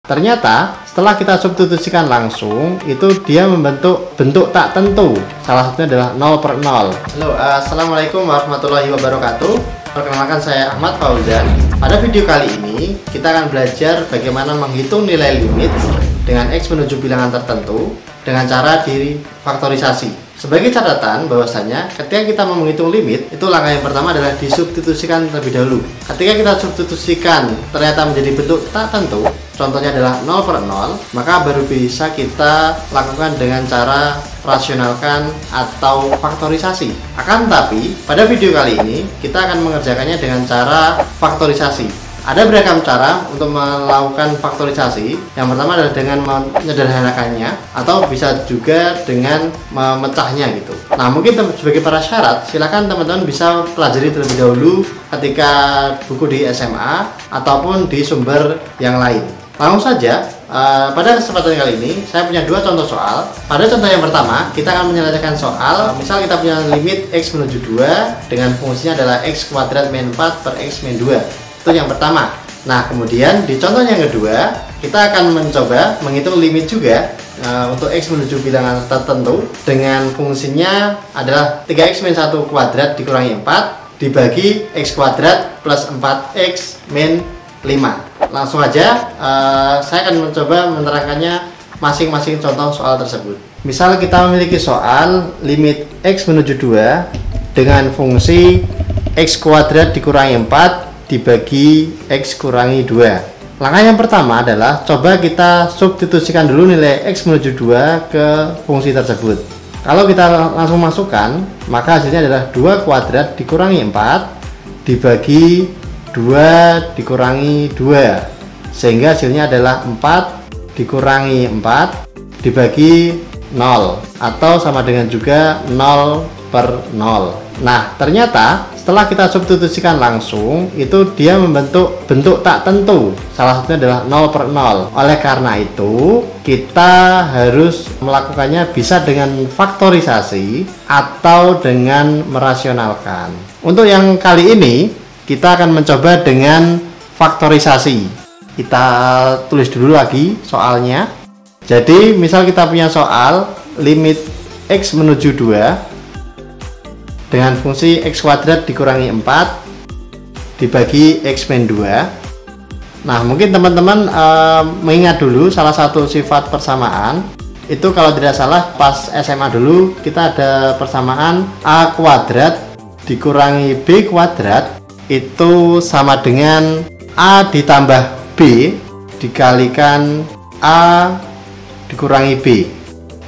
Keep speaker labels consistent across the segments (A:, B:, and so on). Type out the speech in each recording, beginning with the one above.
A: Ternyata setelah kita substitusikan langsung, itu dia membentuk bentuk tak tentu. Salah satunya adalah 0/0. Halo, assalamualaikum warahmatullahi wabarakatuh. Perkenalkan, saya Ahmad Fauzan. Pada video kali ini kita akan belajar bagaimana menghitung nilai limit dengan X menuju bilangan tertentu dengan cara difaktorisasi. Sebagai catatan bahwasanya ketika kita mau menghitung limit, itu langkah yang pertama adalah disubstitusikan terlebih dahulu. Ketika kita substitusikan ternyata menjadi bentuk tak tentu, contohnya adalah 0/0, maka baru bisa kita lakukan dengan cara rasionalkan atau faktorisasi. Akan tetapi pada video kali ini kita akan mengerjakannya dengan cara faktorisasi. Ada beragam cara untuk melakukan faktorisasi. Yang pertama adalah dengan menyederhanakannya, atau bisa juga dengan memecahnya gitu. Nah, mungkin sebagai prasyarat, silakan teman-teman bisa pelajari terlebih dahulu ketika buku di SMA ataupun di sumber yang lain. Langsung saja, pada kesempatan kali ini saya punya dua contoh soal. Pada contoh yang pertama, kita akan menyelesaikan soal. Misal kita punya limit X menuju 2 dengan fungsinya adalah X kuadrat min 4 per X min 2. Itu yang pertama. Nah, kemudian di contoh yang kedua, kita akan mencoba menghitung limit juga untuk X menuju bilangan tertentu dengan fungsinya adalah 3X min 1 kuadrat dikurangi 4 dibagi X kuadrat plus 4X min 5. Langsung aja, saya akan mencoba menerangkannya masing-masing contoh soal tersebut. Misal kita memiliki soal limit X menuju 2 dengan fungsi X kuadrat dikurangi 4 dibagi X kurangi 2. Langkah yang pertama adalah coba kita substitusikan dulu nilai X menuju 2 ke fungsi tersebut. Kalau kita langsung masukkan, maka hasilnya adalah 2 kuadrat dikurangi 4 dibagi 2 dikurangi 2, sehingga hasilnya adalah 4 dikurangi 4 dibagi 0, atau sama dengan juga 0/0. Nah, ternyata setelah kita substitusikan langsung, itu dia membentuk bentuk tak tentu. Salah satunya adalah 0/0. Oleh karena itu, kita harus melakukannya bisa dengan faktorisasi atau dengan merasionalkan. Untuk yang kali ini, kita akan mencoba dengan faktorisasi. Kita tulis dulu lagi soalnya. Jadi, misal kita punya soal limit X menuju 2 dengan fungsi X kuadrat dikurangi 4 dibagi X min 2. Nah, mungkin teman-teman mengingat dulu salah satu sifat persamaan. Itu kalau tidak salah pas SMA dulu kita ada persamaan A kuadrat dikurangi B kuadrat itu sama dengan A ditambah B dikalikan A dikurangi B.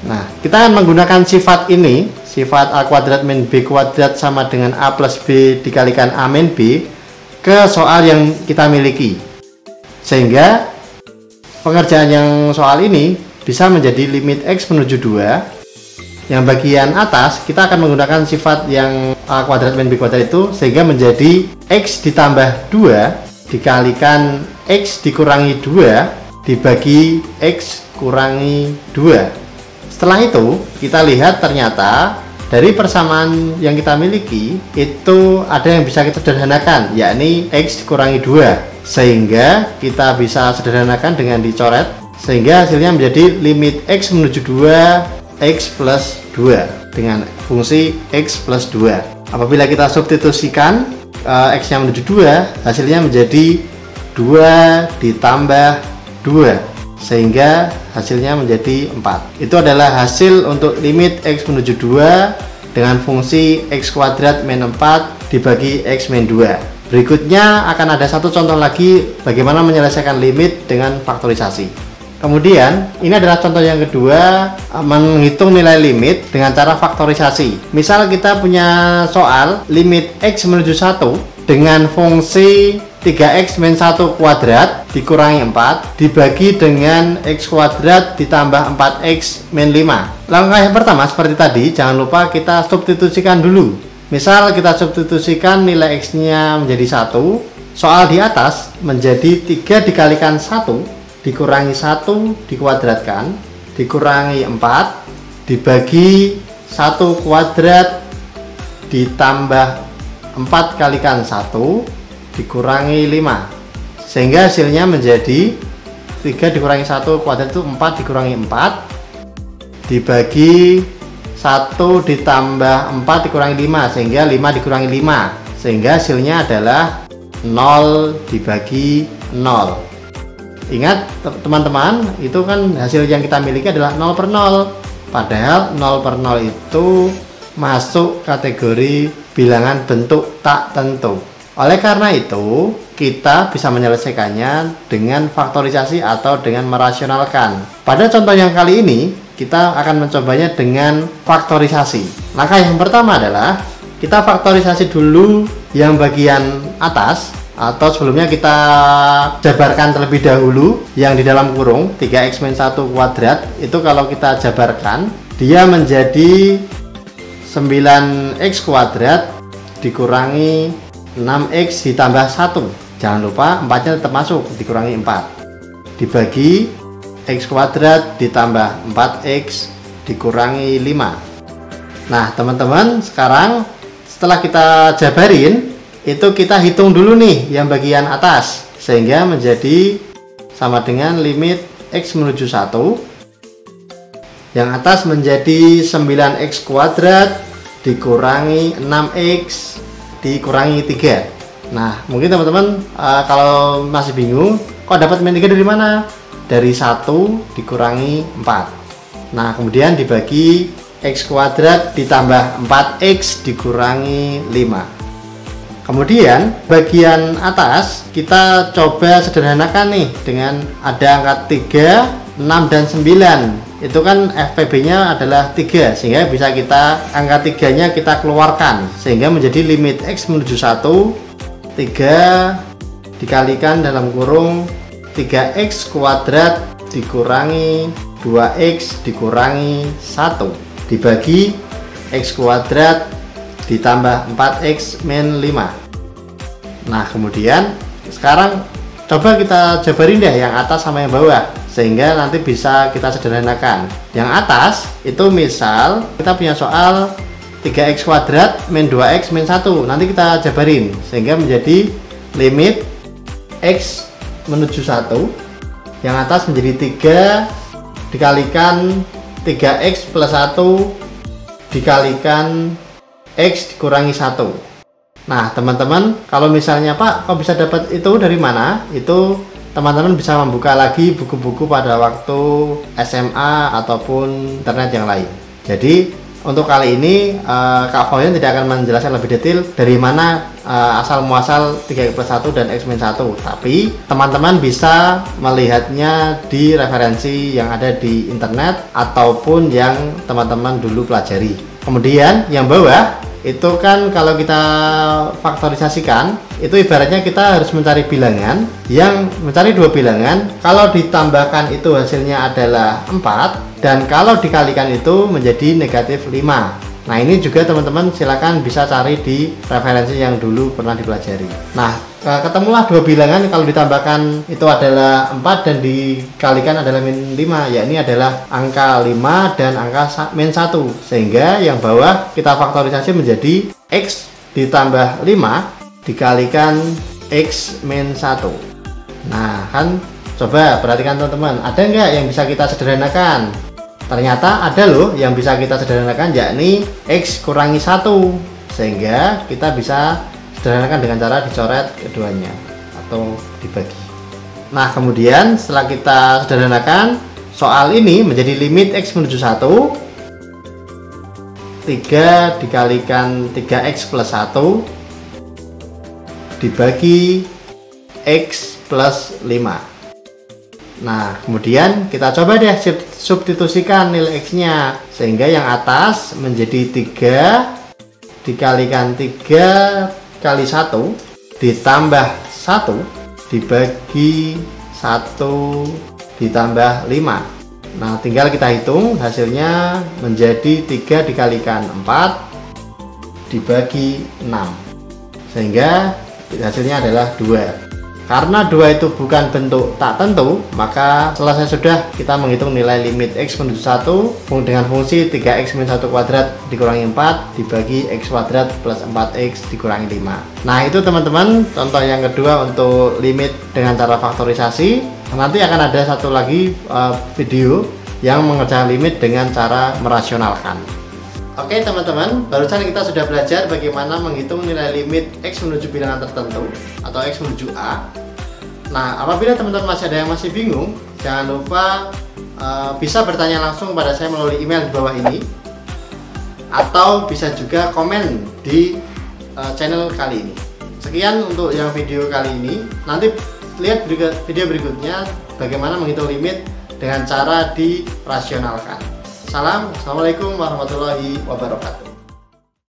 A: Nah, kita akan menggunakan sifat ini, sifat A kuadrat min B kuadrat sama dengan A plus B dikalikan A min B, ke soal yang kita miliki. Sehingga pengerjaan yang soal ini bisa menjadi limit X menuju 2. Yang bagian atas kita akan menggunakan sifat yang A kuadrat min B kuadrat itu, sehingga menjadi X ditambah 2 dikalikan X dikurangi 2 dibagi X kurangi 2. Setelah itu, kita lihat ternyata dari persamaan yang kita miliki itu ada yang bisa kita sederhanakan, yakni X dikurangi 2. Sehingga kita bisa sederhanakan dengan dicoret, sehingga hasilnya menjadi limit X menuju 2 X plus 2 dengan fungsi X plus 2. Apabila kita substitusikan X yang menuju 2, hasilnya menjadi 2 ditambah 2, sehingga hasilnya menjadi 4. Itu adalah hasil untuk limit X menuju 2 dengan fungsi X kuadrat min 4 dibagi X min 2. Berikutnya akan ada satu contoh lagi bagaimana menyelesaikan limit dengan faktorisasi. Kemudian ini adalah contoh yang kedua, menghitung nilai limit dengan cara faktorisasi. Misal kita punya soal limit X menuju 1 dengan fungsi 3X min 1 kuadrat dikurangi 4 dibagi dengan X kuadrat ditambah 4X min 5. Langkah yang pertama seperti tadi, jangan lupa kita substitusikan dulu. Misal kita substitusikan nilai X nya menjadi 1, soal di atas menjadi 3 dikalikan 1 dikurangi 1 dikuadratkan dikurangi 4 dibagi 1 kuadrat ditambah 4 kalikan 1 dikurangi 5, sehingga hasilnya menjadi 5 3 dikurangi 1 kuadrat itu 4 dikurangi 4 dibagi 1 ditambah 4 dikurangi 5, sehingga 5 dikurangi 5, sehingga hasilnya adalah 0 dibagi 0. Ingat teman-teman, itu kan hasil yang kita miliki adalah 0 per 0, padahal 0 per 0 itu masuk kategori bilangan bentuk tak tentu. Oleh karena itu, kita bisa menyelesaikannya dengan faktorisasi atau dengan merasionalkan. Pada contoh yang kali ini, kita akan mencobanya dengan faktorisasi. Maka yang pertama adalah kita faktorisasi dulu yang bagian atas, atau sebelumnya kita jabarkan terlebih dahulu yang di dalam kurung 3x-1 kuadrat. Itu kalau kita jabarkan, dia menjadi 9x kuadrat dikurangi 6x ditambah 1. Jangan lupa 4-nya tetap masuk, dikurangi 4 dibagi x kuadrat ditambah 4x dikurangi 5. Nah teman-teman, sekarang setelah kita jabarin, itu kita hitung dulu nih yang bagian atas, sehingga menjadi sama dengan limit x menuju 1. Yang atas menjadi 9x kuadrat dikurangi 6x dikurangi 3. Nah mungkin teman-teman kalau masih bingung, kok dapat min 3 dari mana? Dari 1 dikurangi 4. Nah kemudian dibagi x kuadrat ditambah 4x dikurangi 5. Kemudian bagian atas kita coba sederhanakan nih dengan ada angka 3, 6 dan 9. Itu kan FPB nya adalah 3, sehingga bisa kita angka 3 nya kita keluarkan, sehingga menjadi limit x menuju 1 3 dikalikan dalam kurung 3x kuadrat dikurangi 2x dikurangi 1 dibagi x kuadrat ditambah 4x min 5. Nah kemudian sekarang coba kita jabarin deh yang atas sama yang bawah, sehingga nanti bisa kita sederhanakan. Yang atas itu misal kita punya soal 3x kuadrat min 2x min 1, nanti kita jabarin sehingga menjadi limit x menuju 1, yang atas menjadi 3 dikalikan 3x plus 1 dikalikan x dikurangi 1. Nah teman-teman, kalau misalnya Pak kok bisa dapat itu dari mana, itu teman-teman bisa membuka lagi buku-buku pada waktu SMA ataupun internet yang lain. Jadi untuk kali ini Kak Fauzan tidak akan menjelaskan lebih detail dari mana asal muasal 3x plus 1 dan x min 1, tapi teman-teman bisa melihatnya di referensi yang ada di internet ataupun yang teman-teman dulu pelajari. Kemudian yang bawah itu kan kalau kita faktorisasikan, itu ibaratnya kita harus mencari bilangan yang mencari dua bilangan, kalau ditambahkan itu hasilnya adalah 4, dan kalau dikalikan itu menjadi negatif 5. Nah ini juga teman-teman silakan bisa cari di referensi yang dulu pernah dipelajari. Nah ketemulah dua bilangan kalau ditambahkan itu adalah 4 dan dikalikan adalah min 5, yakni adalah angka 5 dan angka min 1, sehingga yang bawah kita faktorisasi menjadi x ditambah 5 dikalikan x min 1. Nah kan coba perhatikan teman-teman, ada nggak yang bisa kita sederhanakan? Ternyata ada loh yang bisa kita sederhanakan, yakni x kurangi 1, sehingga kita bisa sederhanakan dengan cara dicoret keduanya atau dibagi. Nah kemudian setelah kita sederhanakan, soal ini menjadi limit x menuju 1 3 dikalikan 3x plus 1 dibagi x plus 5. Nah kemudian kita coba deh substitusikan nilai x nya, sehingga yang atas menjadi 3 dikalikan 3 kali 1 ditambah 1 dibagi 1 ditambah 5. Nah tinggal kita hitung, hasilnya menjadi 3 dikalikan 4 dibagi 6, sehingga hasilnya adalah 2. Karena 2 itu bukan bentuk tak tentu, maka selesai sudah kita menghitung nilai limit x menuju 1 dengan fungsi 3x min 1 kuadrat dikurangi 4 dibagi x kuadrat plus 4x dikurangi 5. Nah itu teman-teman contoh yang kedua untuk limit dengan cara faktorisasi. Nanti akan ada satu lagi video yang mengerjakan limit dengan cara merasionalkan. Oke teman-teman, barusan kita sudah belajar bagaimana menghitung nilai limit X menuju bilangan tertentu atau X menuju A. Nah, apabila teman-teman masih ada yang masih bingung, jangan lupa bisa bertanya langsung kepada saya melalui email di bawah ini, atau bisa juga komen di channel kali ini. Sekian untuk yang video kali ini. Nanti lihat video berikutnya bagaimana menghitung limit dengan cara dirasionalkan. Assalamualaikum warahmatullahi wabarakatuh.